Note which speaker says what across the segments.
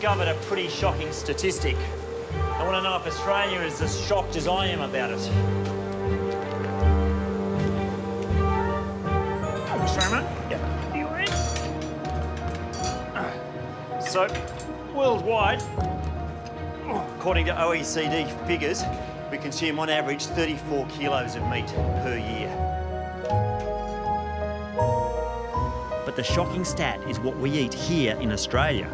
Speaker 1: discovered a pretty shocking statistic. I want to know if Australia is as shocked as I am about it. Australia? Yeah. You in? So, worldwide, according to OECD figures, we consume on average 34 kilos of meat per year. But the shocking stat is what we eat here in Australia.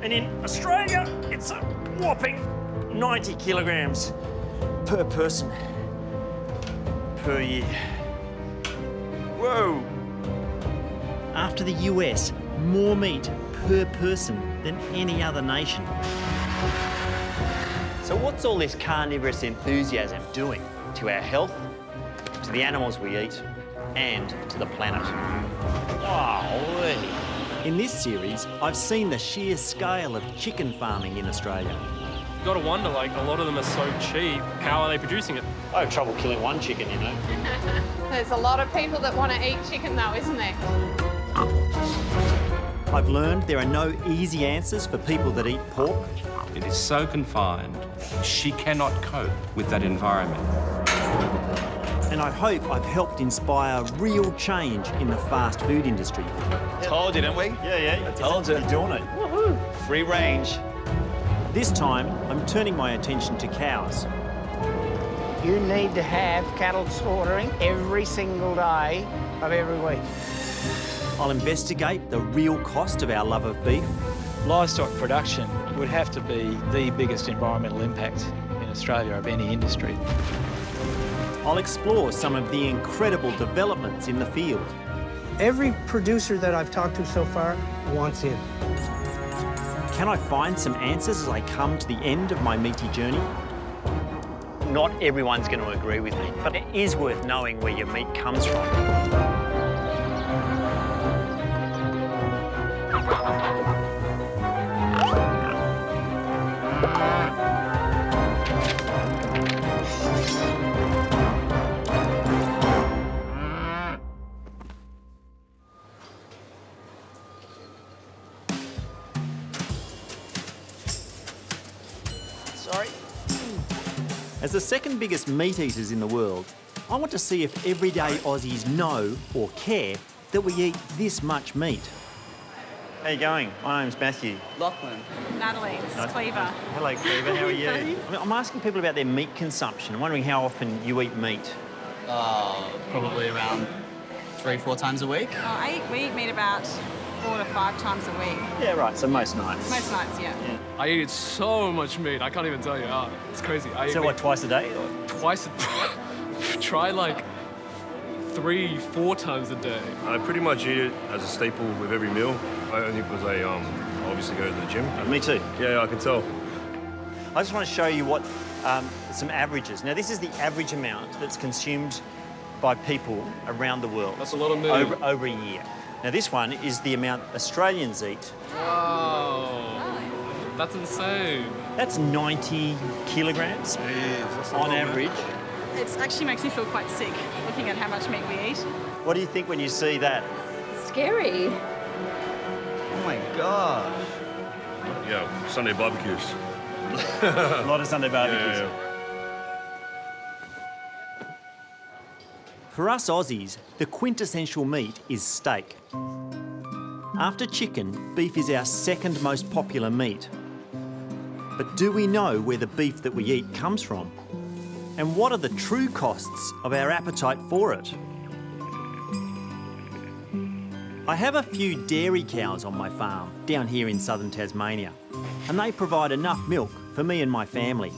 Speaker 1: And in Australia, it's a whopping 90 kilograms per person per year. Whoa! After the US, more meat per person than any other nation. So what's all this carnivorous enthusiasm doing to our health, to the animals we eat, and to the planet? Wow. In this series, I've seen the sheer scale of chicken farming in Australia.
Speaker 2: You've got to wonder, like, a lot of them are so cheap, how are they producing it?
Speaker 1: I have trouble killing one chicken, you know.
Speaker 3: There's a lot of people that want to eat chicken though, isn't there?
Speaker 1: I've learned there are no easy answers for people that eat pork.
Speaker 4: It is so confined, she cannot cope with that environment.
Speaker 1: And I hope I've helped inspire real change in the fast food industry.
Speaker 5: Told you, didn't we?
Speaker 1: Yeah.
Speaker 5: I told you.
Speaker 1: You're doing it.
Speaker 5: Woohoo! Free range.
Speaker 1: This time, I'm turning my attention to cows.
Speaker 6: You need to have cattle slaughtering every single day of every week.
Speaker 1: I'll investigate the real cost of our love of beef.
Speaker 7: Livestock production would have to be the biggest environmental impact in Australia of any industry.
Speaker 1: I'll explore some of the incredible developments in the field.
Speaker 6: Every producer that I've talked to so far wants in.
Speaker 1: Can I find some answers as I come to the end of my meaty journey? Not everyone's going to agree with me, but it is worth knowing where your meat comes from. Sorry. As the second biggest meat eaters in the world, I want to see if everyday Aussies know or care that we eat this much meat. How you going? My name's Matthew.
Speaker 8: Lachlan.
Speaker 9: Natalie, this is Cleaver.
Speaker 1: Hello, Cleaver. How are you? I'm asking people about their meat consumption. I'm wondering how often you eat meat.
Speaker 8: Probably around 3-4 times a week.
Speaker 9: We eat meat about 4 to 5 times a week.
Speaker 1: Yeah, right. So most nights.
Speaker 9: Most nights, yeah.
Speaker 2: I eat so much meat, I can't even tell you. It's crazy. I eat
Speaker 1: So
Speaker 2: meat
Speaker 1: what, twice a day?
Speaker 2: twice a try like 3-4 times a day.
Speaker 10: I pretty much eat it as a staple with every meal. I only because I obviously go to the gym.
Speaker 1: Me too.
Speaker 10: Yeah, I can tell.
Speaker 1: I just want to show you what some averages. Now, this is the average amount that's consumed by people around the world.
Speaker 2: That's a lot of meat.
Speaker 1: Over a year. Now, this one is the amount Australians eat.
Speaker 2: Wow. That's insane.
Speaker 1: That's 90 kilograms on average.
Speaker 9: It actually makes me feel quite sick looking at how much meat we eat.
Speaker 1: What do you think when you see that?
Speaker 3: Scary.
Speaker 5: Oh my gosh.
Speaker 10: Yeah, Sunday barbecues.
Speaker 1: A lot of Sunday barbecues.
Speaker 10: Yeah.
Speaker 1: For us Aussies, the quintessential meat is steak. After chicken, beef is our second most popular meat. But do we know where the beef that we eat comes from? And what are the true costs of our appetite for it? I have a few dairy cows on my farm down here in southern Tasmania, and they provide enough milk for me and my family.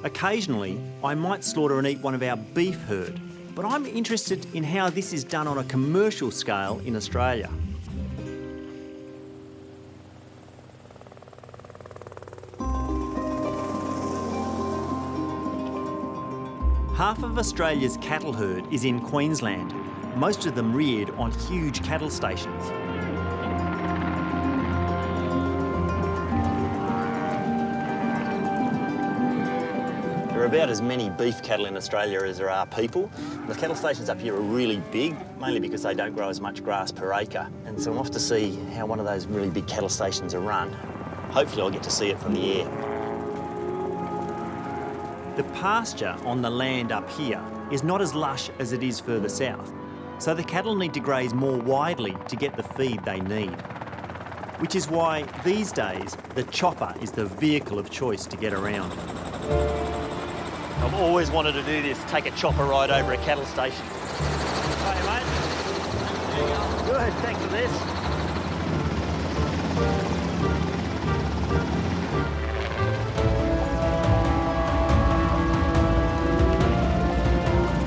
Speaker 1: Occasionally, I might slaughter and eat one of our beef herd, but I'm interested in how this is done on a commercial scale in Australia. Half of Australia's cattle herd is in Queensland, most of them reared on huge cattle stations. There are about as many beef cattle in Australia as there are people. The cattle stations up here are really big, mainly because they don't grow as much grass per acre. And so I'm off to see how one of those really big cattle stations are run. Hopefully I'll get to see it from the air. The pasture on the land up here is not as lush as it is further south, so the cattle need to graze more widely to get the feed they need. Which is why, these days, the chopper is the vehicle of choice to get around. I've always wanted to do this, take a chopper ride over a cattle station. Hey, mate. There you go. Good, thanks for this.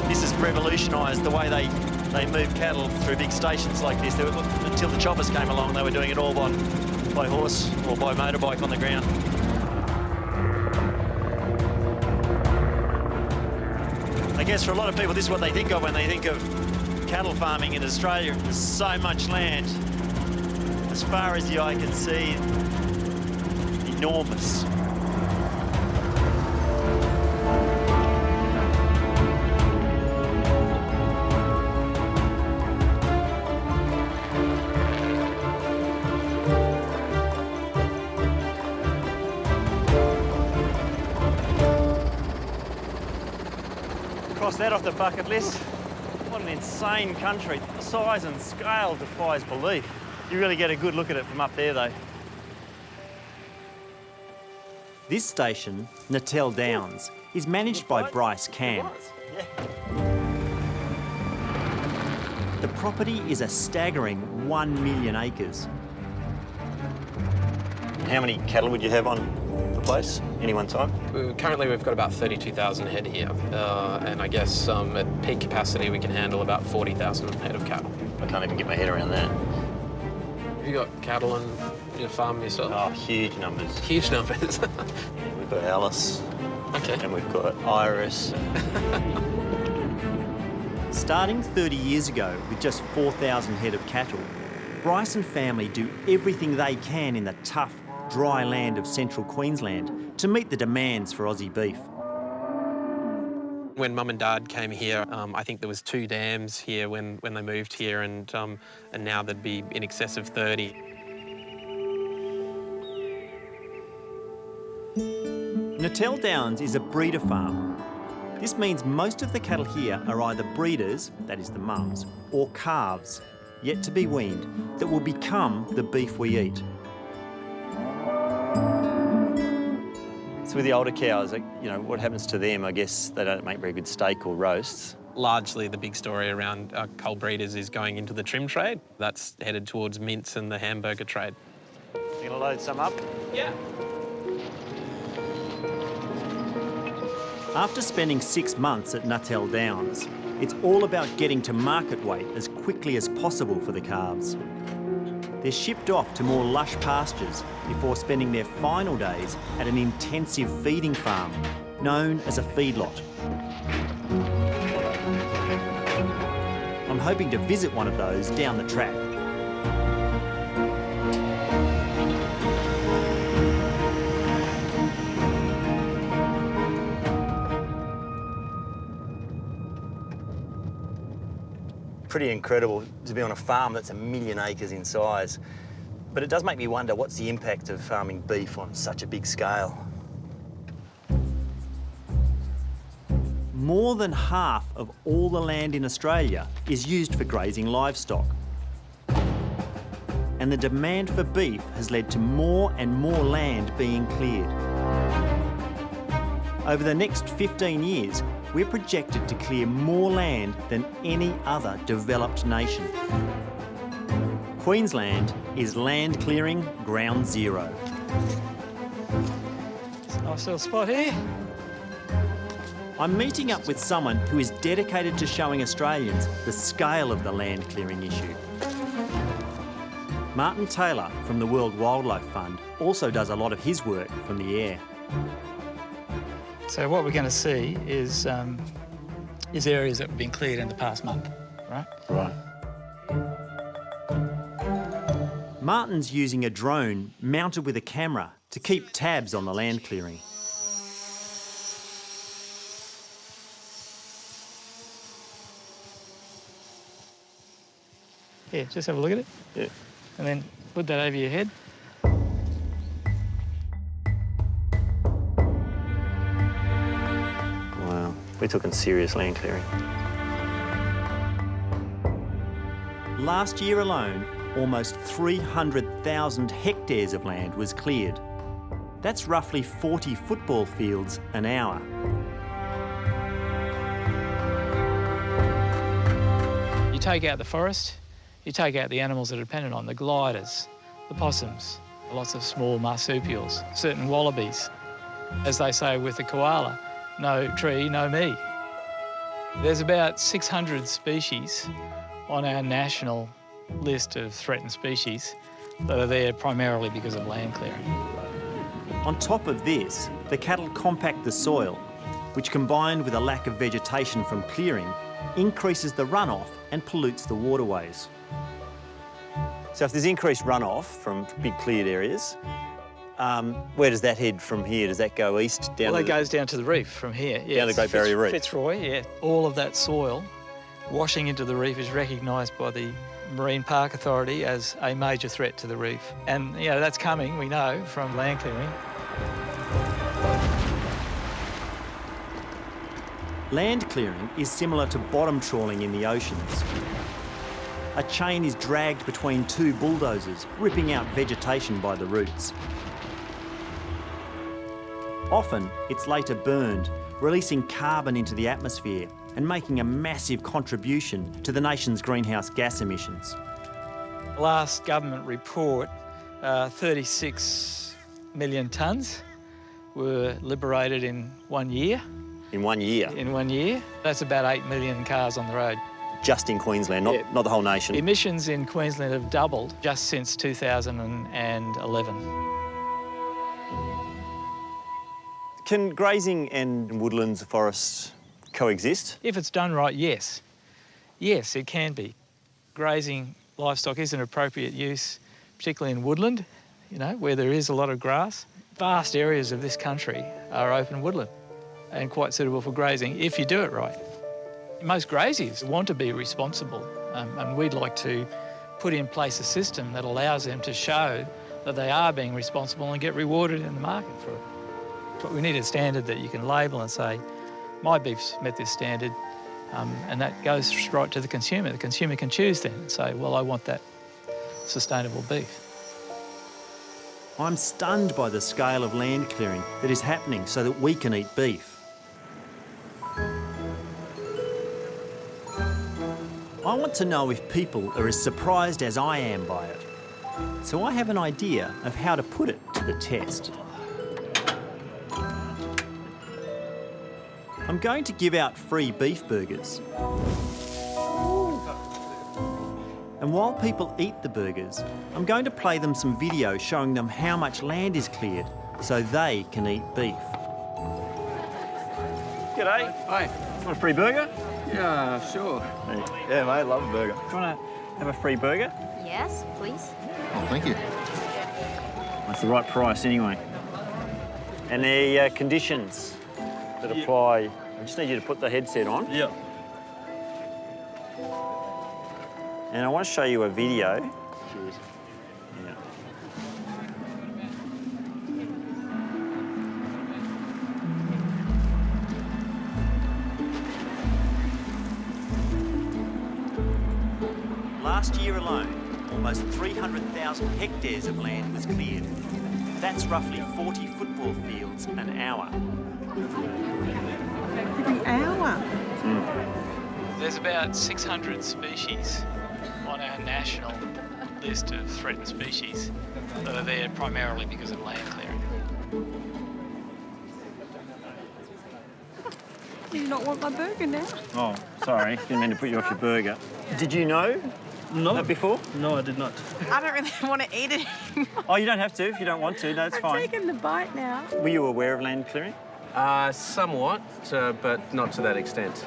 Speaker 1: This has revolutionised the way they move cattle through big stations like this. Until the choppers came along, they were doing it all by horse or by motorbike on the ground. I guess for a lot of people, this is what they think of when they think of cattle farming in Australia. There's so much land, as far as the eye can see, enormous. Cross that off the bucket list. What an insane country. The size and scale defies belief. You really get a good look at it from up there, though. This station, Natal Downs, is managed by Bryce Cam. The property is a staggering 1 million acres. How many cattle would you have on the place any one time?
Speaker 11: Currently we've got about 32,000 head here, and I guess at peak capacity we can handle about 40,000 head of cattle.
Speaker 1: I can't even get my head around that.
Speaker 11: Have you got cattle on your farm yourself?
Speaker 1: Oh, huge numbers.
Speaker 11: Huge numbers.
Speaker 1: Yeah, we've got Alice.
Speaker 11: Okay.
Speaker 1: And we've got Iris. Starting 30 years ago with just 4,000 head of cattle, Bryce and family do everything they can in the tough, dry land of central Queensland to meet the demands for Aussie beef.
Speaker 11: When Mum and Dad came here, I think there was 2 dams here when they moved here, and now there'd be in excess of 30.
Speaker 1: Natal Downs is a breeder farm. This means most of the cattle here are either breeders, that is the mums, or calves, yet to be weaned, that will become the beef we eat. So with the older cows, you know, what happens to them? I guess they don't make very good steak or roasts.
Speaker 11: Largely the big story around cull breeders is going into the trim trade. That's headed towards mince and the hamburger trade.
Speaker 1: You gonna load some up?
Speaker 11: Yeah.
Speaker 1: After spending 6 months at Natal Downs, it's all about getting to market weight as quickly as possible for the calves. They're shipped off to more lush pastures before spending their final days at an intensive feeding farm known as a feedlot. I'm hoping to visit one of those down the track. Pretty incredible to be on a farm that's 1 million acres in size. But it does make me wonder, what's the impact of farming beef on such a big scale? More than half of all the land in Australia is used for grazing livestock. And the demand for beef has led to more and more land being cleared. Over the next 15 years, we're projected to clear more land than any other developed nation. Queensland is land clearing ground zero.
Speaker 7: It's a nice little spot here.
Speaker 1: I'm meeting up with someone who is dedicated to showing Australians the scale of the land clearing issue. Martin Taylor from the World Wildlife Fund also does a lot of his work from the air.
Speaker 7: So what we're going to see is areas that have been cleared in the past month, right?
Speaker 1: Right. Martin's using a drone mounted with a camera to keep tabs on the land clearing.
Speaker 7: Here, just have a look at it.
Speaker 1: Yeah.
Speaker 7: And then put that over your head.
Speaker 1: Wow, we're talking serious land clearing. Last year alone, almost 300,000 hectares of land was cleared. That's roughly 40 football fields an hour.
Speaker 7: You take out the forest, you take out the animals that are dependent on, the gliders, the possums, lots of small marsupials, certain wallabies. As they say with the koala, no tree, no me. There's about 600 species on our national list of threatened species that are there primarily because of land clearing.
Speaker 1: On top of this, the cattle compact the soil, which combined with a lack of vegetation from clearing, increases the runoff and pollutes the waterways. So if there's increased runoff from big cleared areas, where does that head from here? Does that go east down?
Speaker 7: Well, that goes down to the reef from here. Yeah,
Speaker 1: down the Great Barrier Reef.
Speaker 7: Fitzroy, yeah. All of that soil washing into the reef is recognised by the Marine Park Authority as a major threat to the reef. And, you know, that's coming, we know, from land clearing.
Speaker 1: Land clearing is similar to bottom trawling in the oceans. A chain is dragged between two bulldozers, ripping out vegetation by the roots. Often, it's later burned, releasing carbon into the atmosphere and making a massive contribution to the nation's greenhouse gas emissions.
Speaker 7: Last government report, 36 million tonnes were liberated in 1 year.
Speaker 1: In 1 year?
Speaker 7: In 1 year. That's about 8 million cars on the road.
Speaker 1: Just in Queensland, not the whole nation?
Speaker 7: Emissions in Queensland have doubled just since 2011.
Speaker 1: Can grazing and woodlands, forests coexist?
Speaker 7: If it's done right, yes. Yes, it can be. Grazing livestock is an appropriate use, particularly in woodland, you know, where there is a lot of grass. Vast areas of this country are open woodland and quite suitable for grazing if you do it right. Most graziers want to be responsible, and we'd like to put in place a system that allows them to show that they are being responsible and get rewarded in the market for it. But we need a standard that you can label and say, my beef's met this standard, and that goes right to the consumer. The consumer can choose then and say, well, I want that sustainable beef.
Speaker 1: I'm stunned by the scale of land clearing that is happening so that we can eat beef. I want to know if people are as surprised as I am by it. So I have an idea of how to put it to the test. I'm going to give out free beef burgers. And while people eat the burgers, I'm going to play them some video showing them how much land is cleared so they can eat beef. G'day.
Speaker 5: Hi.
Speaker 1: Want a free burger?
Speaker 5: Yeah, sure. Yeah, mate, love a burger.
Speaker 1: Do you want to have a free burger?
Speaker 12: Yes, please.
Speaker 5: Oh, thank you.
Speaker 1: That's the right price anyway. And the conditions that apply. I just need you to put the headset on.
Speaker 10: Yeah.
Speaker 1: And I want to show you a video.
Speaker 10: Cheers.
Speaker 1: Yeah. Last year alone, almost 300,000 hectares of land was cleared. That's roughly 40 football fields an hour.
Speaker 3: Every hour?
Speaker 7: There's about 600 species on our national list of threatened species that are there primarily because of land clearing.
Speaker 3: Do you not want my burger now?
Speaker 1: Oh, sorry. Didn't mean to put you off your burger. Did you know that before?
Speaker 10: No, I did not.
Speaker 3: I don't really want to eat it anymore.
Speaker 1: Oh, you don't have to if you don't want to. No, it's fine.
Speaker 3: I'm taking the bite now.
Speaker 1: Were you aware of land clearing?
Speaker 11: Somewhat, but not to that extent.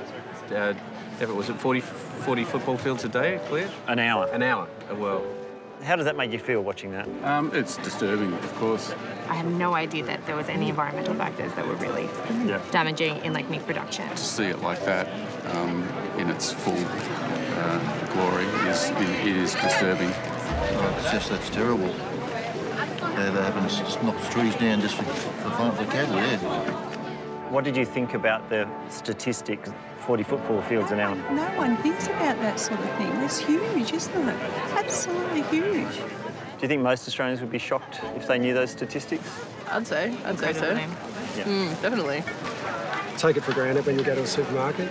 Speaker 11: If it was at 40 football fields a day cleared?
Speaker 1: An hour.
Speaker 11: An hour, well,
Speaker 1: How does that make you feel watching that?
Speaker 5: It's disturbing, of course.
Speaker 12: I had no idea that there was any environmental factors that were really damaging in like meat production.
Speaker 5: To see it like that in its full glory is disturbing.
Speaker 13: That's terrible. They're having to knock the trees down just for cattle, yeah.
Speaker 1: What did you think about the statistics, 40 football fields an hour?
Speaker 14: No one thinks about that sort of thing. That's huge, isn't it? Absolutely huge.
Speaker 1: Do you think most Australians would be shocked if they knew those statistics?
Speaker 3: I'd say so.
Speaker 1: Yeah.
Speaker 3: Definitely.
Speaker 15: Take it for granted when you go to a supermarket.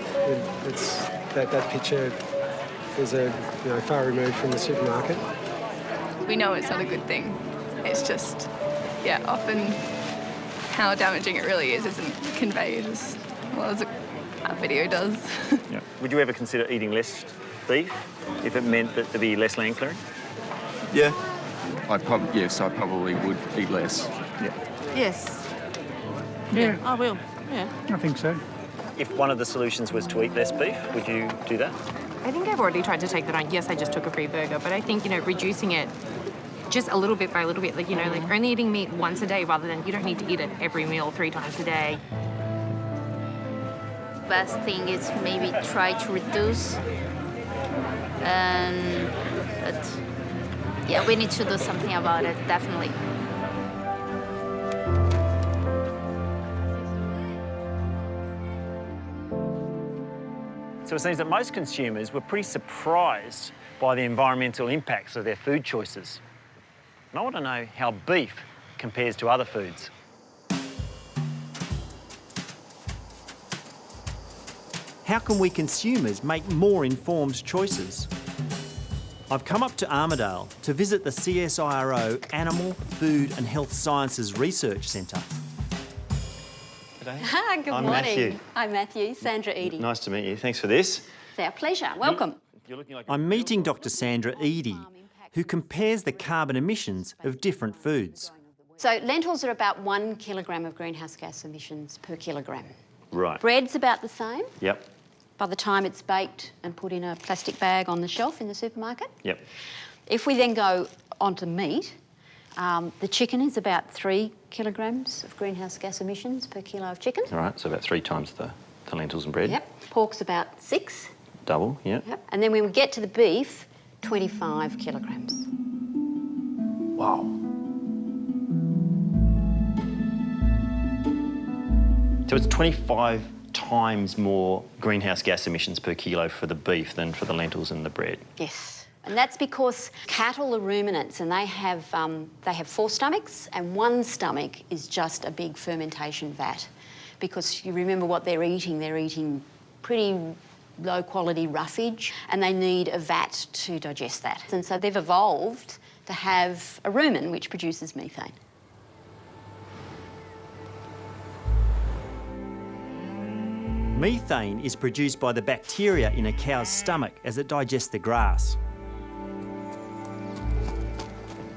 Speaker 15: It's that picture is far removed from the supermarket.
Speaker 9: We know it's not a good thing. It's just, often how damaging it really is isn't conveyed as well as that video does.
Speaker 1: Yeah. Would you ever consider eating less beef if it meant that there'd be less land clearing?
Speaker 5: Yeah. I probably would eat less.
Speaker 1: Yeah.
Speaker 3: Yes.
Speaker 14: Yeah,
Speaker 3: I will. Yeah.
Speaker 14: I think so.
Speaker 1: If one of the solutions was to eat less beef, would you do that?
Speaker 12: I think I've already tried to take that on. Yes, I just took a free burger, but I think, reducing it just a little bit by a little bit, like only eating meat once a day rather than you don't need to eat it every meal 3 times a day.
Speaker 16: Best thing is maybe try to reduce, but we need to do something about it, definitely.
Speaker 1: So it seems that most consumers were pretty surprised by the environmental impacts of their food choices. And I want to know how beef compares to other foods. How can we consumers make more informed choices? I've come up to Armidale to visit the CSIRO Animal, Food and Health Sciences Research Centre.
Speaker 17: Good
Speaker 1: I'm
Speaker 17: morning.
Speaker 1: Matthew.
Speaker 17: I'm Matthew, Sandra Eadie.
Speaker 1: Nice to meet you. Thanks for this.
Speaker 17: It's our pleasure. Welcome.
Speaker 1: I'm meeting Dr. Sandra Eadie, who compares the carbon emissions of different foods.
Speaker 17: So lentils are about 1 kilogram of greenhouse gas emissions per kilogram.
Speaker 1: Right.
Speaker 17: Bread's about the same.
Speaker 1: Yep.
Speaker 17: By the time it's baked and put in a plastic bag on the shelf in the supermarket.
Speaker 1: Yep.
Speaker 17: If we then go onto meat, the chicken is about 3 kilograms of greenhouse gas emissions per kilo of chicken.
Speaker 1: All right, so about 3 times the lentils and bread.
Speaker 17: Yep. Pork's about 6.
Speaker 1: Double, yeah.
Speaker 17: Yep. And then when we get to the beef, 25 kilograms.
Speaker 1: Wow. So it's 25 times more greenhouse gas emissions per kilo for the beef than for the lentils and the bread.
Speaker 17: Yes. And that's because cattle are ruminants and they have 4 stomachs, and 1 stomach is just a big fermentation vat. Because you remember what they're eating pretty low quality roughage, and they need a vat to digest that. And so they've evolved to have a rumen which produces methane.
Speaker 1: Methane is produced by the bacteria in a cow's stomach as it digests the grass.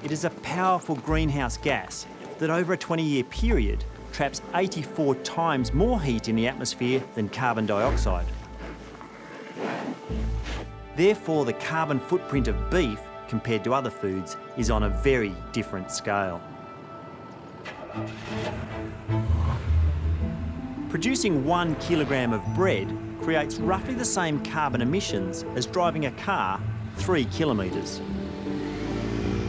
Speaker 1: It is a powerful greenhouse gas that over a 20-year period traps 84 times more heat in the atmosphere than carbon dioxide. Therefore, the carbon footprint of beef compared to other foods is on a very different scale. Producing 1 kilogram of bread creates roughly the same carbon emissions as driving a car 3 kilometres.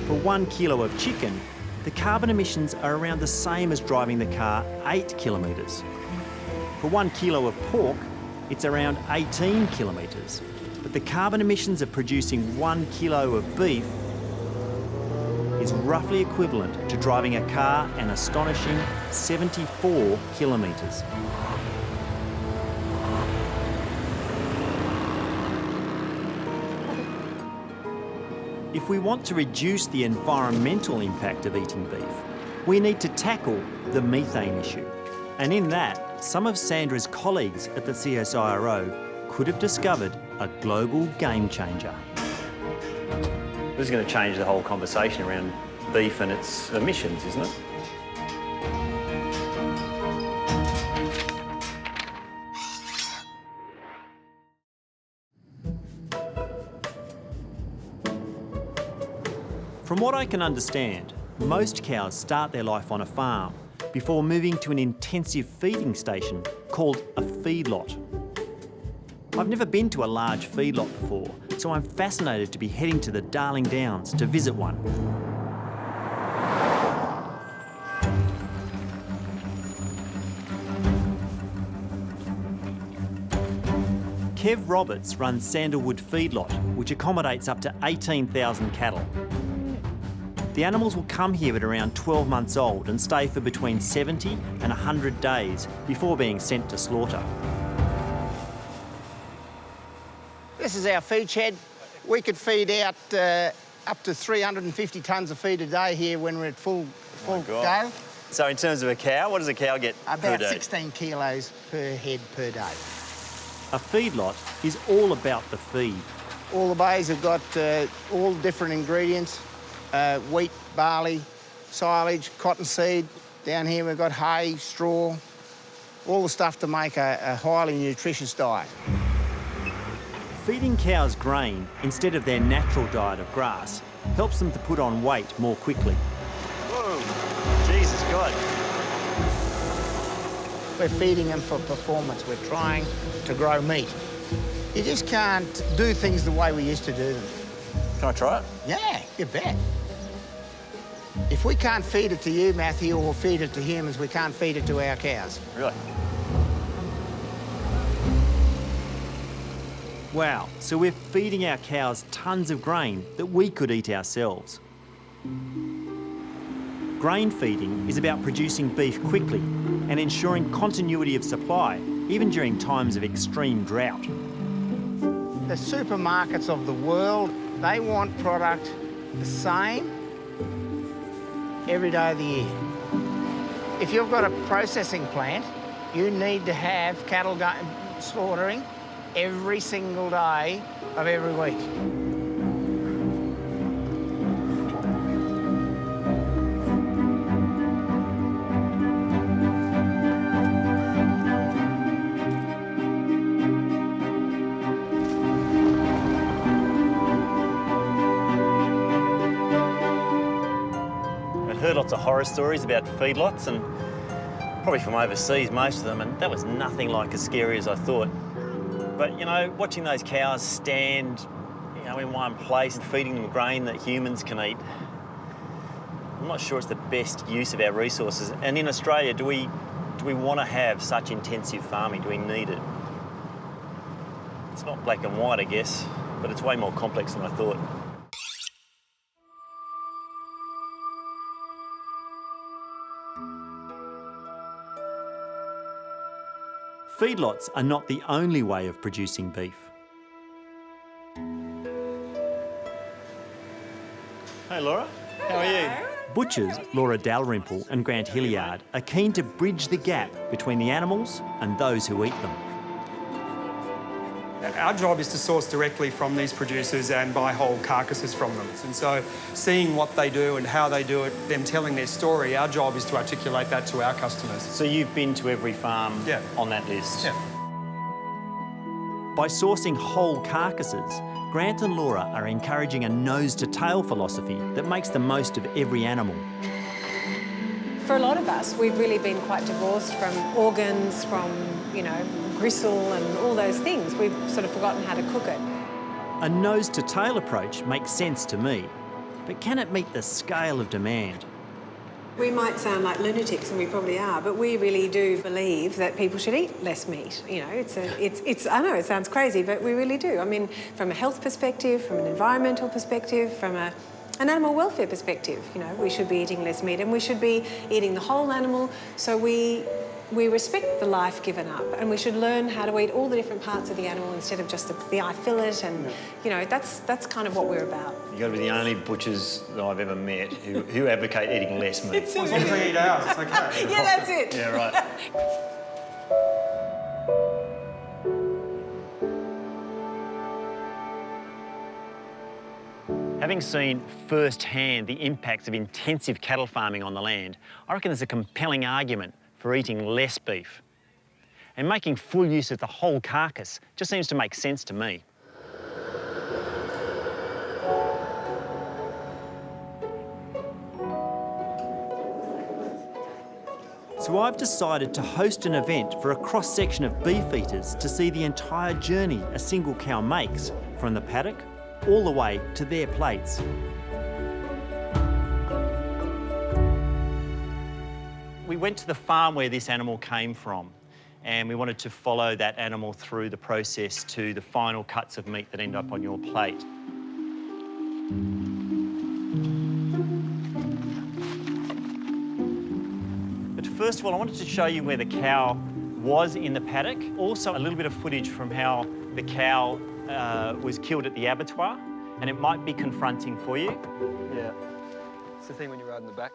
Speaker 1: For 1 kilo of chicken, the carbon emissions are around the same as driving the car 8 kilometres. For 1 kilo of pork, it's around 18 kilometres. But the carbon emissions of producing 1 kilo of beef is roughly equivalent to driving a car an astonishing 74 kilometres. If we want to reduce the environmental impact of eating beef, we need to tackle the methane issue. And in that, some of Sandra's colleagues at the CSIRO could have discovered a global game changer. This is going to change the whole conversation around beef and its emissions, isn't it? what I can understand, most cows start their life on a farm before moving to an intensive feeding station called a feedlot. I've never been to a large feedlot before, so I'm fascinated to be heading to the Darling Downs to visit one. Kev Roberts runs Sandalwood Feedlot, which accommodates up to 18,000 cattle. The animals will come here at around 12 months old and stay for between 70 and 100 days before being sent to slaughter.
Speaker 6: This is our feed shed. We could feed out up to 350 tonnes of feed a day here when we're at full go.
Speaker 1: So in terms of a cow, what does a cow get per
Speaker 6: About
Speaker 1: day?
Speaker 6: 16 kilos per head per day.
Speaker 1: A feedlot is all about the feed.
Speaker 6: All the bays have got all different ingredients. Wheat, barley, silage, cottonseed. Down here we've got hay, straw, all the stuff to make a highly nutritious diet.
Speaker 1: Feeding cows grain instead of their natural diet of grass helps them to put on weight more quickly. Whoa, Jesus God.
Speaker 6: We're feeding them for performance. We're trying to grow meat. You just can't do things the way we used to do them.
Speaker 1: Can I try it?
Speaker 6: Yeah, you bet. If we can't feed it to you, Matthew, or feed it to humans, we can't feed it to our cows.
Speaker 1: Really? Wow, so we're feeding our cows tons of grain that we could eat ourselves. Grain feeding is about producing beef quickly and ensuring continuity of supply, even during times of extreme drought.
Speaker 6: The supermarkets of the world, they want product the same every day of the year. If you've got a processing plant, you need to have cattle slaughtering every single day of every week.
Speaker 1: I'd heard lots of horror stories about feedlots, and probably from overseas, most of them, and that was nothing like as scary as I thought. But, you know, watching those cows stand, you know, in one place and feeding them grain that humans can eat, I'm not sure it's the best use of our resources. And in Australia, do we want to have such intensive farming? Do we need it? It's not black and white, I guess, but it's way more complex than I thought. Feedlots are not the only way of producing beef. Hey Laura, how are you? Butchers Laura Dalrymple and Grant Hilliard are keen to bridge the gap between the animals and those who eat them.
Speaker 15: Our job is to source directly from these producers and buy whole carcasses from them. And so seeing what they do and how they do it, them telling their story, our job is to articulate that to our customers.
Speaker 1: So you've been to every farm on that list?
Speaker 15: Yeah.
Speaker 1: By sourcing whole carcasses, Grant and Laura are encouraging a nose-to-tail philosophy that makes the most of every animal.
Speaker 18: For a lot of us, we've really been quite divorced from organs, from, you know, gristle and all those things. We've sort of forgotten how to cook it.
Speaker 1: A nose-to-tail approach makes sense to me, but can it meet the scale of demand?
Speaker 18: We might sound like lunatics, and we probably are, but we really do believe that people should eat less meat. You know, I know it sounds crazy, but we really do. I mean, from a health perspective, from an environmental perspective, from an animal welfare perspective, you know, we should be eating less meat, and we should be eating the whole animal, so we respect the life given up, and we should learn how to eat all the different parts of the animal instead of just the eye fillet, and, you know, that's kind of what we're about.
Speaker 1: You've got to be the only butchers that I've ever met who advocate eating less meat.
Speaker 15: As long as they eat ours, it's okay.
Speaker 18: Yeah, that's it.
Speaker 1: Yeah, right. Having seen firsthand the impacts of intensive cattle farming on the land, I reckon there's a compelling argument for eating less beef. And making full use of the whole carcass just seems to make sense to me. So I've decided to host an event for a cross-section of beef eaters to see the entire journey a single cow makes, from the paddock all the way to their plates. We went to the farm where this animal came from, and we wanted to follow that animal through the process to the final cuts of meat that end up on your plate. But first of all, I wanted to show you where the cow was in the paddock. Also, a little bit of footage from how the cow was killed at the abattoir, and it might be confronting for you.
Speaker 15: Yeah. It's the thing when you ride in the back.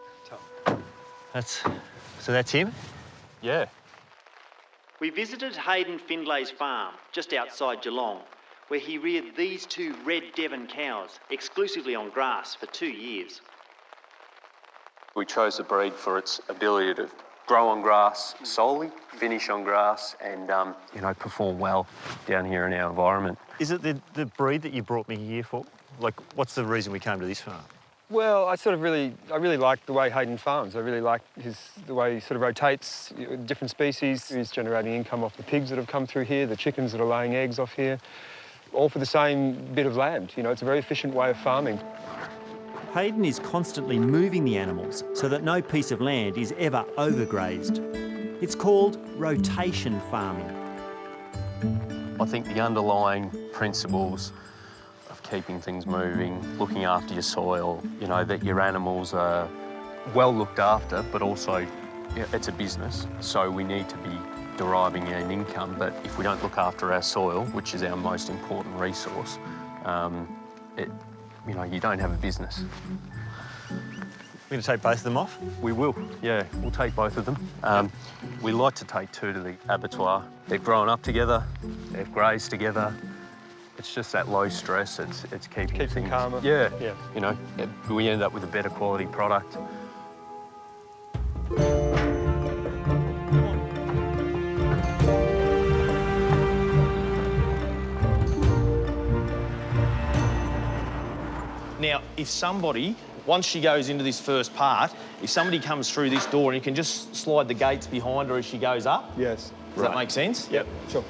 Speaker 1: So that's him?
Speaker 15: Yeah.
Speaker 1: We visited Hayden Findlay's farm just outside Geelong, where he reared these two red Devon cows exclusively on grass for 2 years.
Speaker 11: We chose the breed for its ability to grow on grass solely, finish on grass, and perform well down here in our environment.
Speaker 1: Is it the breed that you brought me here for? Like, what's the reason we came to this farm?
Speaker 15: Well, I really like the way Hayden farms. I really like the way he sort of rotates different species. He's generating income off the pigs that have come through here, the chickens that are laying eggs off here, all for the same bit of land. You know, it's a very efficient way of farming.
Speaker 1: Hayden is constantly moving the animals so that no piece of land is ever overgrazed. It's called rotation farming.
Speaker 11: I think the underlying principles of keeping things moving, looking after your soil, you know, that your animals are well looked after, but also it's a business, so we need to be deriving an income. But if we don't look after our soil, which is our most important resource, you don't have a business.
Speaker 1: We're going to take both of them off?
Speaker 11: We will, yeah. We'll take both of them. We like to take two to the abattoir. They've grown up together, they've grazed together. It's just that low stress, it's keeping
Speaker 15: Keeps them calmer.
Speaker 11: Yeah.
Speaker 15: Yeah.
Speaker 11: You know, we end up with a better quality product.
Speaker 19: Now, if somebody, once she goes into this first part, if somebody comes through this door and you can just slide the gates behind her as she goes up.
Speaker 15: Yes.
Speaker 19: Does that make sense?
Speaker 15: Yep, sure.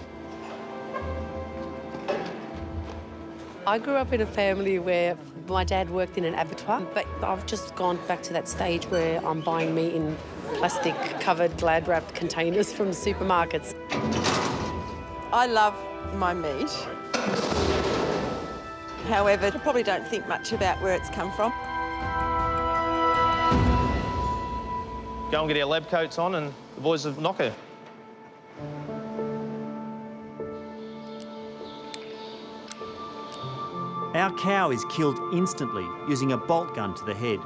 Speaker 20: I grew up in a family where my dad worked in an abattoir, but I've just gone back to that stage where I'm buying meat in plastic-covered, Glad-wrapped containers from supermarkets.
Speaker 21: I love my meat. However, I probably don't think much about where it's come from.
Speaker 19: Go and get our lab coats on and the boys will knock her.
Speaker 1: Our cow is killed instantly using a bolt gun to the head.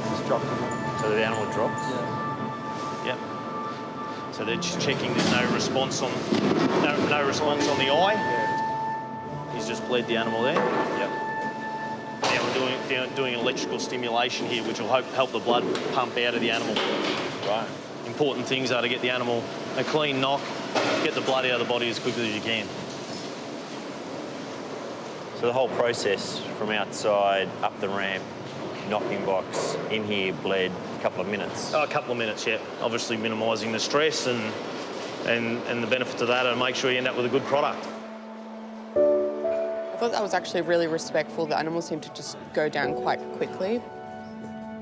Speaker 19: Just drop them. So the animal drops? Yeah. Yep. So they're just checking there's no response on no response on the eye. Yeah. He's just bled the animal there. Yep. Now we're doing electrical stimulation here, which will help the blood pump out of the animal. Right. Important things are to get the animal a clean knock, get the blood out of the body as quickly as you can.
Speaker 1: So the whole process from outside, up the ramp, knocking box, in here, bled, a couple of minutes?
Speaker 19: Oh, a couple of minutes, yeah. Obviously minimising the stress and the benefits of that, and make sure you end up with a good product.
Speaker 22: I thought that was actually really respectful. The animals seemed to just go down quite quickly.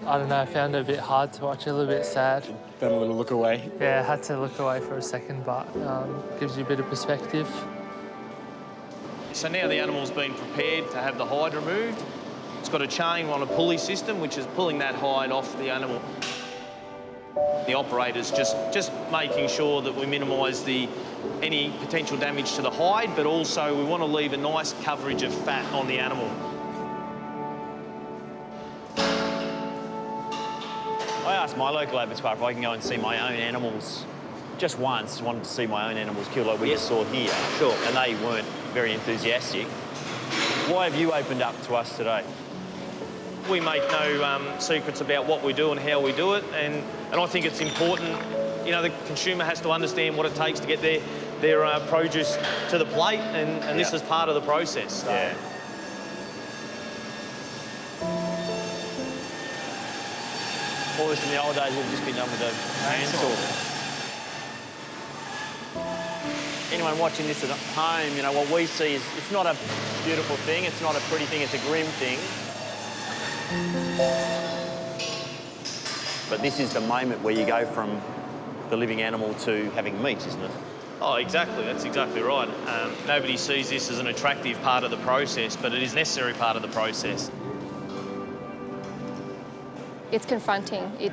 Speaker 2: I don't know, I found it a bit hard to watch, a little bit sad.
Speaker 23: Done a little look away.
Speaker 2: Yeah, I had to look away for a second, but gives you a bit of perspective.
Speaker 19: So now the animal's been prepared to have the hide removed. It's got a chain on a pulley system, which is pulling that hide off the animal. The operator's just making sure that we minimise any potential damage to the hide, but also we want to leave a nice coverage of fat on the animal.
Speaker 1: I asked my local abattoir if I can go and see my own animals just once. Wanted to see my own animals killed like we just saw here. Sure. And they weren't very enthusiastic. Why have you opened up to us today?
Speaker 19: We make no secrets about what we do and how we do it, and I think it's important. You know, the consumer has to understand what it takes to get their produce to the plate, and this is part of the process. So.
Speaker 1: Yeah.
Speaker 19: All this in the old days would have just been done with a handsaw. Anyone watching this at home, you know, what we see is it's not a beautiful thing, it's not a pretty thing, it's a grim thing.
Speaker 1: But this is the moment where you go from the living animal to having meat, isn't it?
Speaker 19: Oh, exactly. That's exactly right. Nobody sees this as an attractive part of the process, but it is a necessary part of the process.
Speaker 4: It's confronting. It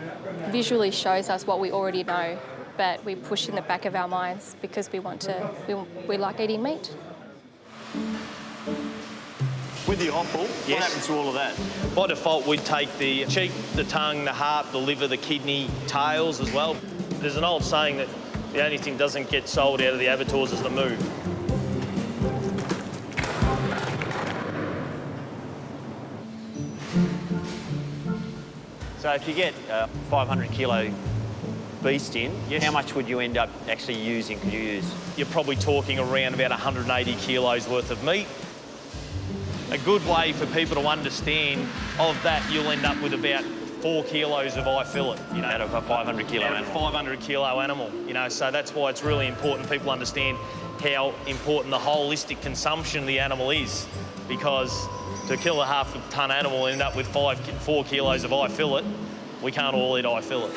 Speaker 4: visually shows us what we already know, but we push in the back of our minds because we like eating meat.
Speaker 19: With the offal, yes. What happens to all of that? By default, we'd take the cheek, the tongue, the heart, the liver, the kidney, tails as well. There's an old saying that the only thing doesn't get sold out of the abattoirs is the moo.
Speaker 1: So if you get a 500 kilo beast in,
Speaker 19: yes.
Speaker 1: How much would you end up actually using? Could you use?
Speaker 19: You're probably talking around about 180 kilos worth of meat. A good way for people to understand of that, you'll end up with about 4 kilos of eye fillet, you know,
Speaker 1: out of a 500 kilo animal.
Speaker 19: 500 kilo animal, you know, so that's why it's really important people understand how important the holistic consumption of the animal is, because to kill a half a tonne animal and end up with 4 kilos of eye fillet, we can't all eat eye fillet.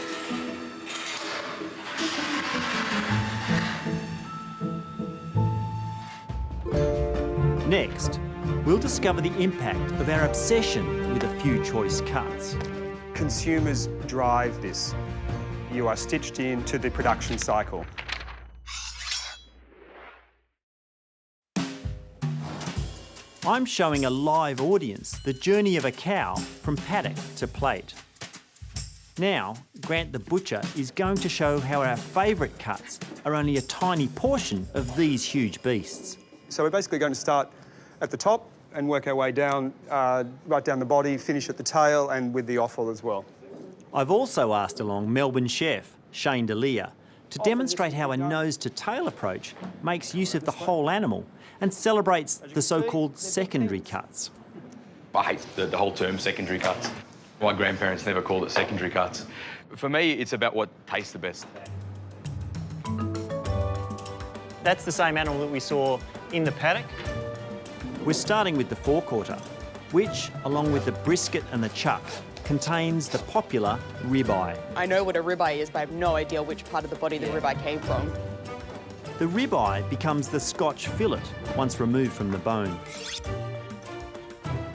Speaker 1: Next, we'll discover the impact of our obsession with a few choice cuts.
Speaker 15: Consumers drive this. You are stitched into the production cycle.
Speaker 1: I'm showing a live audience the journey of a cow from paddock to plate. Now, Grant the butcher is going to show how our favourite cuts are only a tiny portion of these huge beasts.
Speaker 15: So we're basically going to start at the top and work our way down, right down the body, finish at the tail and with the offal as well.
Speaker 1: I've also asked along Melbourne chef Shane D'Elia to demonstrate how a nose-to-tail approach makes use of the whole animal and celebrates the so-called secondary cuts.
Speaker 8: I hate the whole term secondary cuts. My grandparents never called it secondary cuts. For me, it's about what tastes the best.
Speaker 1: That's the same animal that we saw in the paddock. We're starting with the forequarter, which, along with the brisket and the chuck, contains the popular ribeye.
Speaker 22: I know what a ribeye is, but I have no idea which part of the body the ribeye came from.
Speaker 1: The ribeye becomes the Scotch fillet once removed from the bone.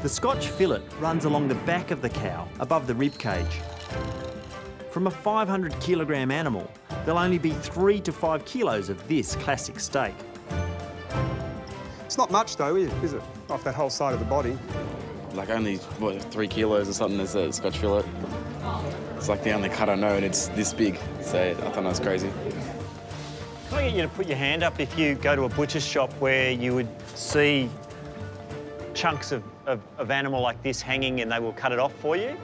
Speaker 1: The Scotch fillet runs along the back of the cow, above the rib cage. From a 500 kilogram animal, there'll only be 3 to 5 kilos of this classic steak.
Speaker 15: It's not much though, is it? Off that whole side of the body.
Speaker 23: Like only, what, 3 kilos or something is a Scotch fillet. It's like the only cut I know and it's this big, so I thought that was crazy.
Speaker 1: Can I get you to put your hand up if you go to a butcher's shop where you would see chunks of animal like this hanging and they will cut it off for you?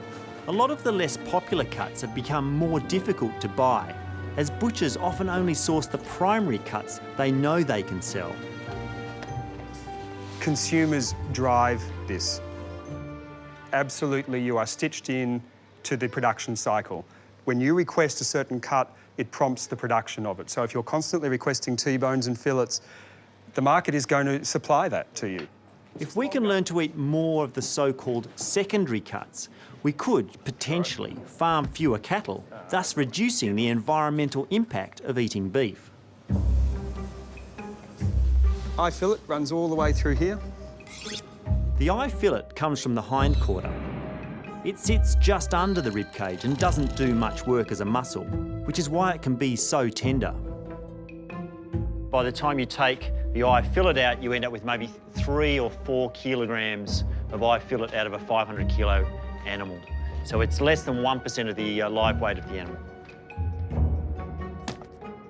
Speaker 1: A lot of the less popular cuts have become more difficult to buy, as butchers often only source the primary cuts they know they can sell.
Speaker 15: Consumers drive this. Absolutely, you are stitched in to the production cycle. When you request a certain cut, it prompts the production of it. So if you're constantly requesting T-bones and fillets, the market is going to supply that to you.
Speaker 1: If we can learn to eat more of the so-called secondary cuts, we could potentially farm fewer cattle, thus reducing the environmental impact of eating beef.
Speaker 15: Eye fillet runs all the way through here.
Speaker 1: The eye fillet comes from the hind quarter. It sits just under the rib cage and doesn't do much work as a muscle, which is why it can be so tender. By the time you take the eye fillet out, you end up with maybe 3 or 4 kilograms of eye fillet out of a 500 kilo animal. So it's less than 1% of the live weight of the animal.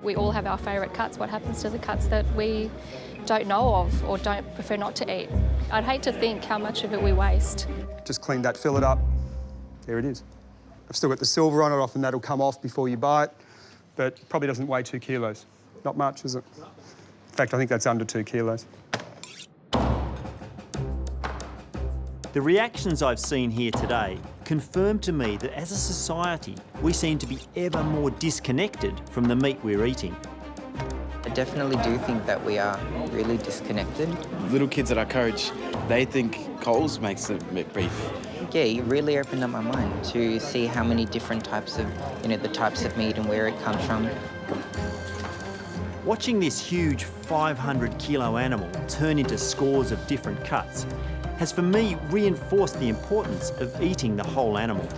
Speaker 4: We all have our favourite cuts. What happens to the cuts that we don't know of or don't prefer not to eat? I'd hate to think how much of it we waste.
Speaker 15: Just clean that fillet up. There it is. I've still got the silver on it, often that'll come off before you buy it, but probably doesn't weigh 2 kilos. Not much, is it? In fact, I think that's under 2 kilos.
Speaker 1: The reactions I've seen here today confirm to me that as a society, we seem to be ever more disconnected from the meat we're eating.
Speaker 7: I definitely do think that we are really disconnected.
Speaker 23: Little kids that I coach, they think Coles makes the beef.
Speaker 7: Yeah, you really opened up my mind to see how many different types of, the types of meat and where it comes from.
Speaker 1: Watching this huge 500 kilo animal turn into scores of different cuts has for me reinforced the importance of eating the whole animal.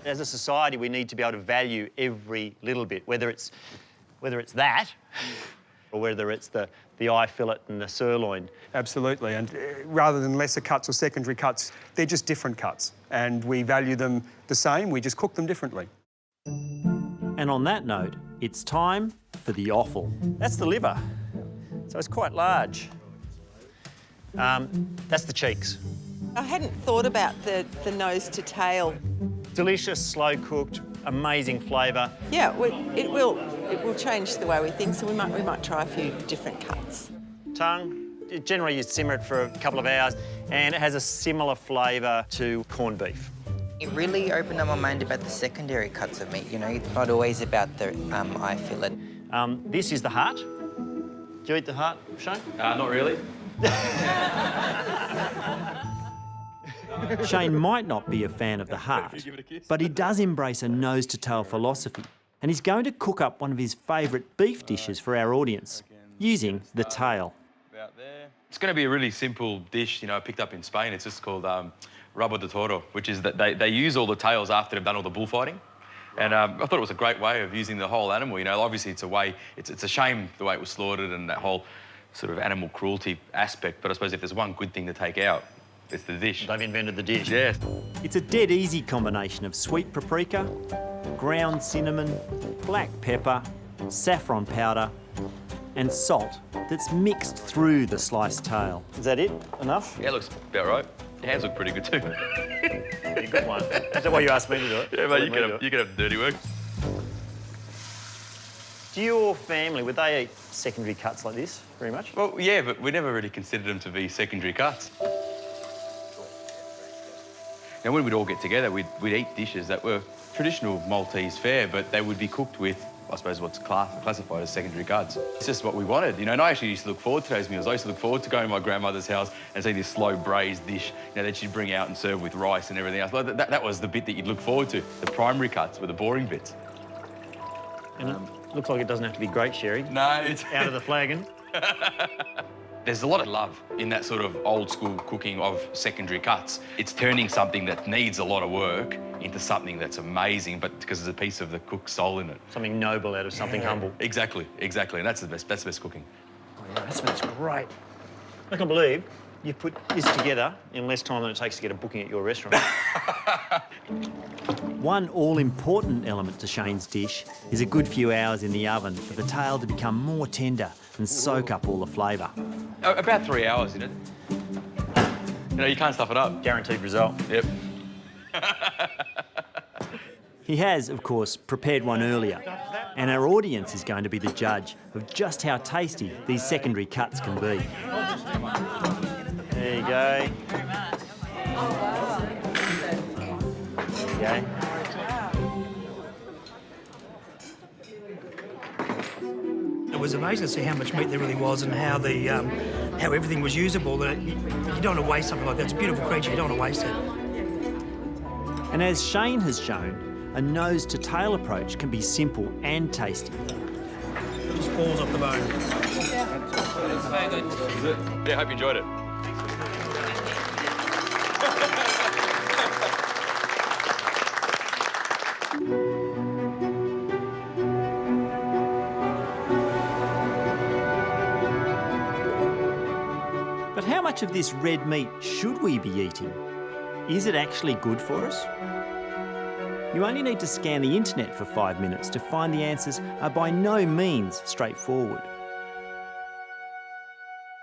Speaker 1: As a society, we need to be able to value every little bit, whether it's that or whether it's the eye fillet and the sirloin.
Speaker 15: Absolutely, and rather than lesser cuts or secondary cuts, they're just different cuts, and we value them the same, we just cook them differently.
Speaker 1: And on that note, it's time for the offal. That's the liver, so it's quite large. That's the cheeks.
Speaker 21: I hadn't thought about the nose to tail.
Speaker 1: Delicious, slow cooked, amazing flavour.
Speaker 21: Yeah, it will change the way we think, so we might try a few different cuts.
Speaker 1: Tongue, generally you simmer it for a couple of hours, and it has a similar flavour to corned beef.
Speaker 7: It really opened up my mind about the secondary cuts of meat, It's not always about the eye fillet.
Speaker 1: This is the heart. Do you eat the heart, Shane?
Speaker 8: Not really.
Speaker 1: Shane might not be a fan of the heart, but he does embrace a nose-to-tail philosophy, and he's going to cook up one of his favourite beef dishes for our audience, using the tail.
Speaker 8: It's going to be a really simple dish, I picked up in Spain. It's just called rabo de toro, which is that they use all the tails after they've done all the bullfighting. And I thought it was a great way of using the whole animal. Obviously it's a shame the way it was slaughtered and that whole sort of animal cruelty aspect, but I suppose if there's one good thing to take out, it's the dish.
Speaker 1: They've invented the dish.
Speaker 8: Yes.
Speaker 1: It's a dead easy combination of sweet paprika, ground cinnamon, black pepper, saffron powder, and salt that's mixed through the sliced tail. Is that it? Enough?
Speaker 8: Yeah, looks about right. Your hands look pretty good too.
Speaker 1: Pretty good one. Is that why you asked me to do it?
Speaker 8: Yeah, mate, you can have dirty work.
Speaker 1: Do your family, would they eat secondary cuts like this very much?
Speaker 8: Well, yeah, but we never really considered them to be secondary cuts. Now, when we'd all get together, we'd eat dishes that were traditional Maltese fare, but they would be cooked with, I suppose, what's classified as secondary cuts. It's just what we wanted, And I actually used to look forward to those meals. I used to look forward to going to my grandmother's house and seeing this slow braised dish, that she'd bring out and serve with rice and everything else. That was the bit that you'd look forward to. The primary cuts were the boring bits.
Speaker 1: And it looks like it doesn't have to be great, Sherry.
Speaker 8: No, it's
Speaker 1: out of the flagon.
Speaker 8: There's a lot of love in that sort of old school cooking of secondary cuts. It's turning something that needs a lot of work into something that's amazing, but because there's a piece of the cook's soul in it.
Speaker 1: Something noble out of something humble.
Speaker 8: Exactly, and that's the best cooking.
Speaker 1: Oh, yeah, that smells great. I can't believe you put this together in less time than it takes to get a booking at your restaurant. One all-important element to Shane's dish is a good few hours in the oven for the tail to become more tender and soak up all the flavour.
Speaker 8: About 3 hours, You can't stuff it up.
Speaker 1: Guaranteed result.
Speaker 8: Yep.
Speaker 1: He has, of course, prepared one earlier, and our audience is going to be the judge of just how tasty these secondary cuts can be. There you go. There you go.
Speaker 10: It was amazing to see how much meat there really was and how how everything was usable. That you don't want to waste something like that. It's a beautiful creature. You don't want to waste it.
Speaker 1: And as Shane has shown, a nose-to-tail approach can be simple and tasty.
Speaker 10: It just falls off the bone.
Speaker 8: Very good. Yeah, I hope you enjoyed it.
Speaker 1: But how much of this red meat should we be eating? Is it actually good for us? You only need to scan the internet for 5 minutes to find the answers are by no means straightforward.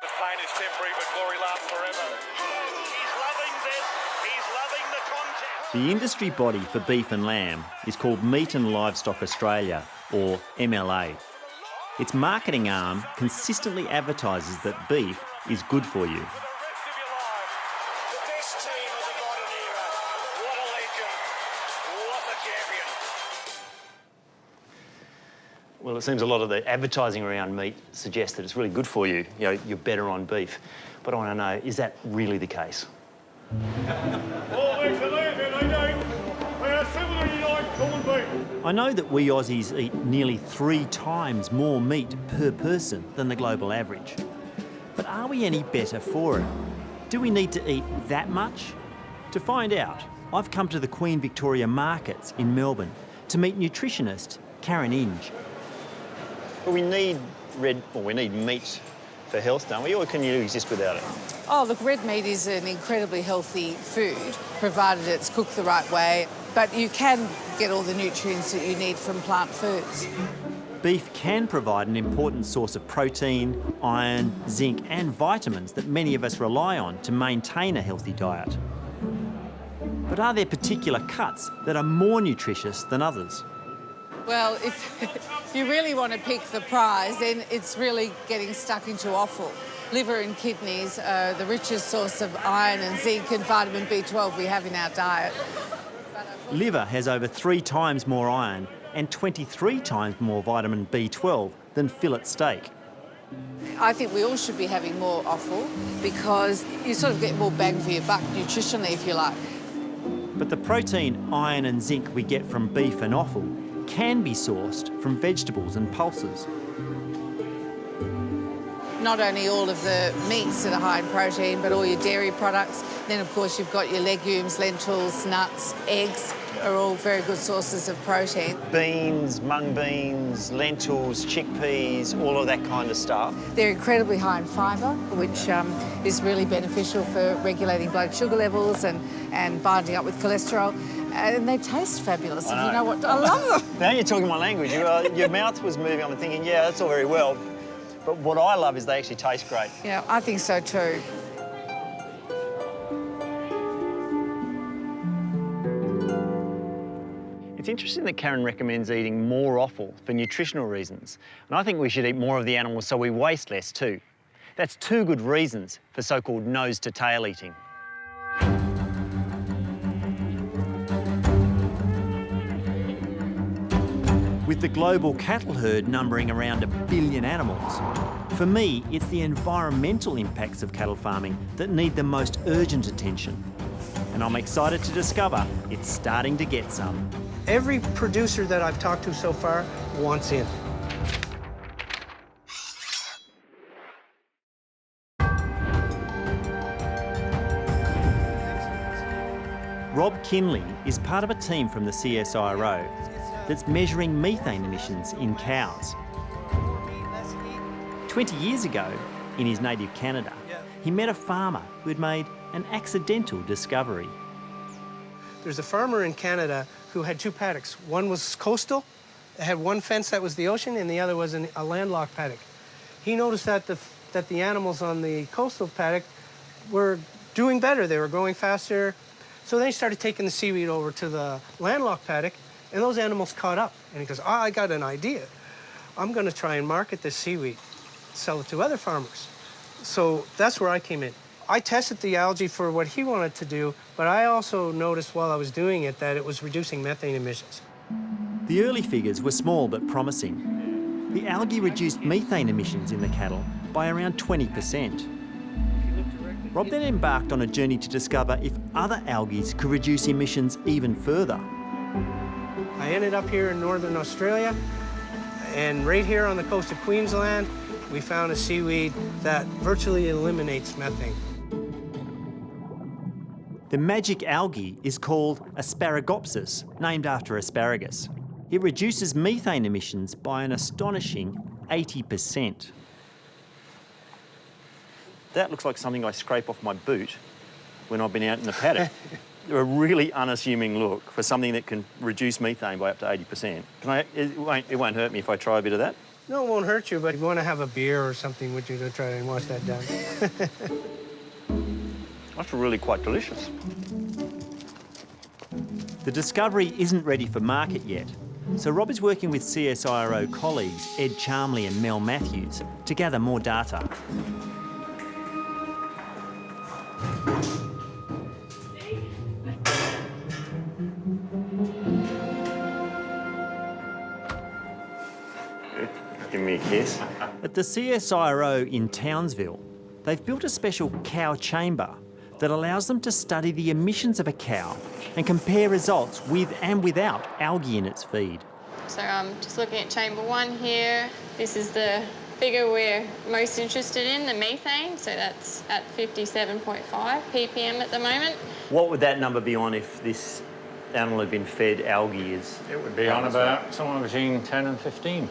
Speaker 13: The pain is temporary, but glory lasts forever. He's loving this. He's loving the contest.
Speaker 1: The industry body for beef and lamb is called Meat and Livestock Australia, or MLA. Its marketing arm consistently advertises that beef is good for you. Well, it seems a lot of the advertising around meat suggests that it's really good for you. You know, you're better on beef. But I want to know, is that really the case? I know that we Aussies eat nearly 3 times more meat per person than the global average. But are we any better for it? Do we need to eat that much? To find out, I've come to the Queen Victoria markets in Melbourne to meet nutritionist Karen Inge. Well, we need meat for health, don't we? Or can you exist without it?
Speaker 3: Oh, look, red meat is an incredibly healthy food, provided it's cooked the right way. But you can get all the nutrients that you need from plant foods.
Speaker 1: Beef can provide an important source of protein, iron, zinc and vitamins that many of us rely on to maintain a healthy diet. But are there particular cuts that are more nutritious than others?
Speaker 3: Well, if you really want to pick the prize, then it's really getting stuck into offal. Liver and kidneys are the richest source of iron and zinc and vitamin B12 we have in our diet.
Speaker 1: Liver has over 3 times more iron and 23 times more vitamin B12 than fillet steak.
Speaker 3: I think we all should be having more offal because you sort of get more bang for your buck nutritionally, if you like.
Speaker 1: But the protein, iron and zinc we get from beef and offal can be sourced from vegetables and pulses.
Speaker 3: Not only all of the meats that are high in protein, but all your dairy products. Then, of course, you've got your legumes, lentils, nuts, eggs are all very good sources of protein.
Speaker 1: Beans, mung beans, lentils, chickpeas, all of that kind of stuff.
Speaker 3: They're incredibly high in fibre, which is really beneficial for regulating blood sugar levels and binding up with cholesterol. And they taste fabulous, if you know what... I love them.
Speaker 1: Now you're talking my language. Your mouth was moving. I'm thinking, yeah, that's all very well. But what I love is they actually taste great.
Speaker 3: Yeah, I think so too.
Speaker 1: It's interesting that Karen recommends eating more offal for nutritional reasons. And I think we should eat more of the animals so we waste less too. That's 2 good reasons for so-called nose-to-tail eating. With the global cattle herd numbering around 1 billion animals, for me, it's the environmental impacts of cattle farming that need the most urgent attention. And I'm excited to discover it's starting to get some.
Speaker 5: Every producer that I've talked to so far wants in.
Speaker 1: Rob Kinley is part of a team from the CSIRO that's measuring methane emissions in cows. 20 years ago, in his native Canada, he met a farmer who had made an accidental discovery.
Speaker 5: There's a farmer in Canada who had 2 paddocks. One was coastal, it had one fence that was the ocean, and the other was a landlocked paddock. He noticed that the animals on the coastal paddock were doing better. They were growing faster. So then he started taking the seaweed over to the landlocked paddock, and those animals caught up. And he goes, I got an idea. I'm going to try and market this seaweed, sell it to other farmers. So that's where I came in. I tested the algae for what he wanted to do, but I also noticed while I was doing it that it was reducing methane emissions.
Speaker 1: The early figures were small but promising. The algae reduced methane emissions in the cattle by around 20%. Rob then embarked on a journey to discover if other algae could reduce emissions even further.
Speaker 5: I ended up here in northern Australia, and right here on the coast of Queensland, we found a seaweed that virtually eliminates methane.
Speaker 1: The magic algae is called Asparagopsis, named after asparagus. It reduces methane emissions by an astonishing 80%. That looks like something I scrape off my boot when I've been out in the paddock. They're a really unassuming look for something that can reduce methane by up to 80%. It won't hurt me if I try a bit of that?
Speaker 5: No, it won't hurt you, but you want to have a beer or something with you to try and wash that down.
Speaker 1: That's really quite delicious. The discovery isn't ready for market yet, So Rob is working with CSIRO colleagues Ed Charmley and Mel Matthews to gather more data.
Speaker 19: Give me a kiss.
Speaker 1: At the CSIRO in Townsville, they've built a special cow chamber that allows them to study the emissions of a cow and compare results with and without algae in its feed.
Speaker 4: So I'm just looking at chamber 1 here. This is the figure we're most interested in, the methane. So that's at 57.5 ppm at the moment.
Speaker 1: What would that number be on if this animal had been fed algae?
Speaker 9: It would be on about somewhere between 10 and 15.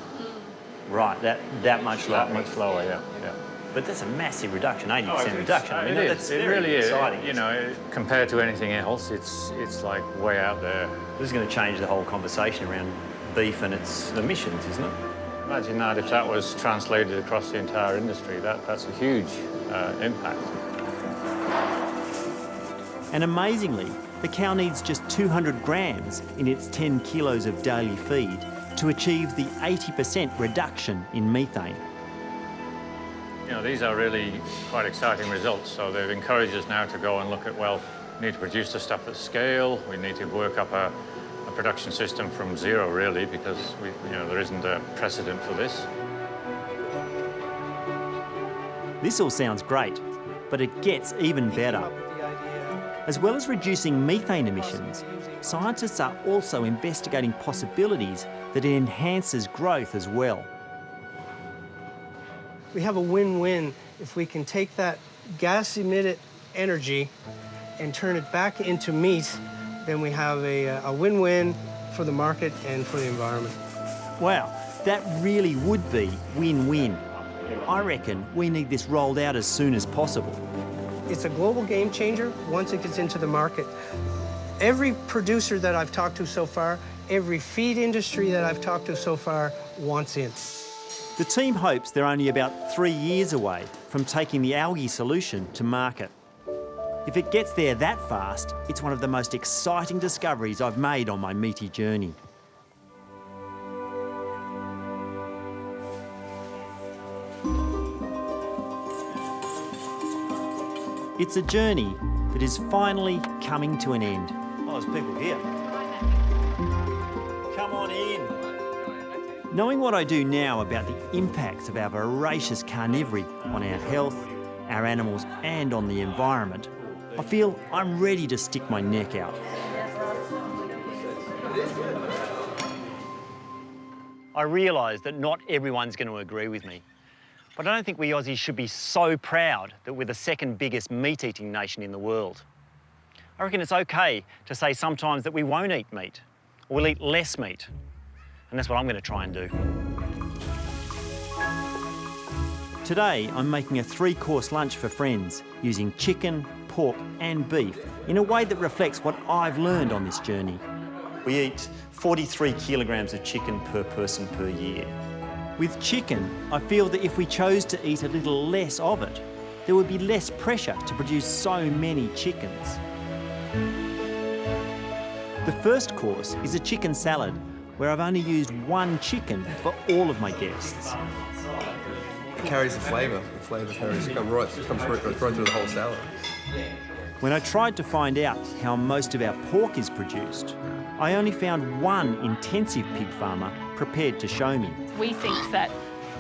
Speaker 1: Right, that much lower.
Speaker 9: That much lower, yeah.
Speaker 1: But that's a massive reduction, 80% reduction. I mean,
Speaker 9: it
Speaker 1: that's
Speaker 9: is. It
Speaker 1: very
Speaker 9: really
Speaker 1: exciting.
Speaker 9: is. You know, compared to anything else, it's like way out there.
Speaker 1: This is going to change the whole conversation around beef and its emissions, isn't it?
Speaker 9: Imagine that if that was translated across the entire industry. That's a huge impact.
Speaker 1: And amazingly, the cow needs just 200 grams in its 10 kilos of daily feed to achieve the 80% reduction in methane.
Speaker 9: You know, these are really quite exciting results. So they've encouraged us now to go and look at, well, we need to produce the stuff at scale. We need to work up a production system from zero, really, because there isn't a precedent for this.
Speaker 1: This all sounds great, but it gets even better. As well as reducing methane emissions, scientists are also investigating possibilities that it enhances growth as well.
Speaker 5: We have a win-win if we can take that gas-emitted energy and turn it back into meat. Then we have a win-win for the market and for the environment.
Speaker 1: Wow, that really would be win-win. I reckon we need this rolled out as soon as possible.
Speaker 5: It's a global game changer once it gets into the market. Every producer that I've talked to so far, every feed industry that I've talked to so far wants in.
Speaker 1: The team hopes they're only about 3 years away from taking the algae solution to market. If it gets there that fast, it's one of the most exciting discoveries I've made on my meaty journey. It's a journey that is finally coming to an end. Oh, there's people here. Come on in. Knowing what I do now about the impacts of our voracious carnivory on our health, our animals and on the environment, I feel I'm ready to stick my neck out. I realise that not everyone's going to agree with me, but I don't think we Aussies should be so proud that we're the second biggest meat-eating nation in the world. I reckon it's okay to say sometimes that we won't eat meat, or we'll eat less meat, and that's what I'm going to try and do. Today, I'm making a 3-course lunch for friends using chicken, pork and beef in a way that reflects what I've learned on this journey. We eat 43 kilograms of chicken per person per year. With chicken, I feel that if we chose to eat a little less of it, there would be less pressure to produce so many chickens. The first course is a chicken salad, where I've only used 1 chicken for all of my guests.
Speaker 12: It carries the flavour. The flavour comes right through the whole salad.
Speaker 1: When I tried to find out how most of our pork is produced, I only found one intensive pig farmer prepared to show me.
Speaker 14: We think that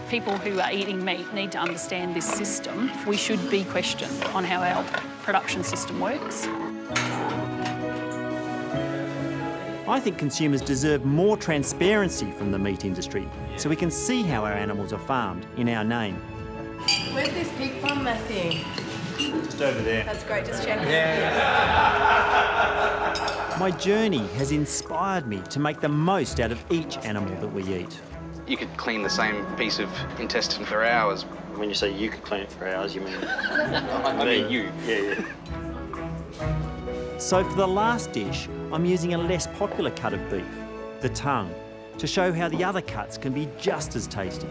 Speaker 14: people who are eating meat need to understand this system. We should be questioned on how our production system works.
Speaker 1: I think consumers deserve more transparency from the meat industry so we can see how our animals are farmed in our name.
Speaker 24: Where's this pig farm, Methane?
Speaker 1: Just over there.
Speaker 24: That's great, just checking.
Speaker 1: My journey has inspired me to make the most out of each animal that we eat.
Speaker 25: You could clean the same piece of intestine for hours.
Speaker 1: When you say you could clean it for hours, you mean...
Speaker 25: I mean you.
Speaker 1: Yeah. So for the last dish, I'm using a less popular cut of beef, the tongue, to show how the other cuts can be just as tasty.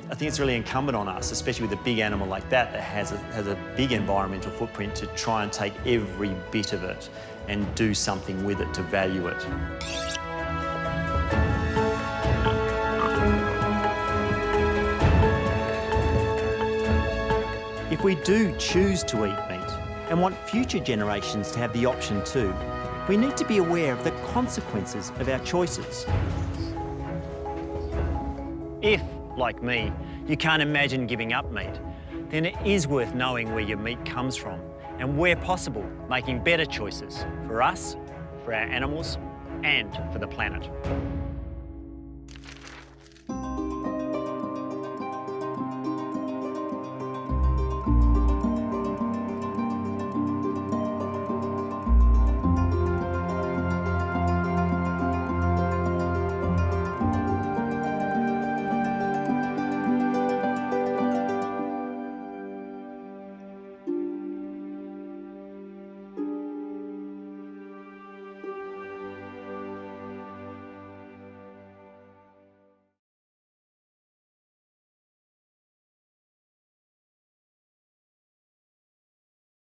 Speaker 1: A think it's really incumbent on us, especially with a big animal like that has a big environmental footprint, to try and take every bit of it and do something with it to value it. If we do choose to eat meat and want future generations to have the option too, we need to be aware of the consequences of our choices. If, like me, you can't imagine giving up meat, then it is worth knowing where your meat comes from and, where possible, making better choices for us, for our animals, and for the planet.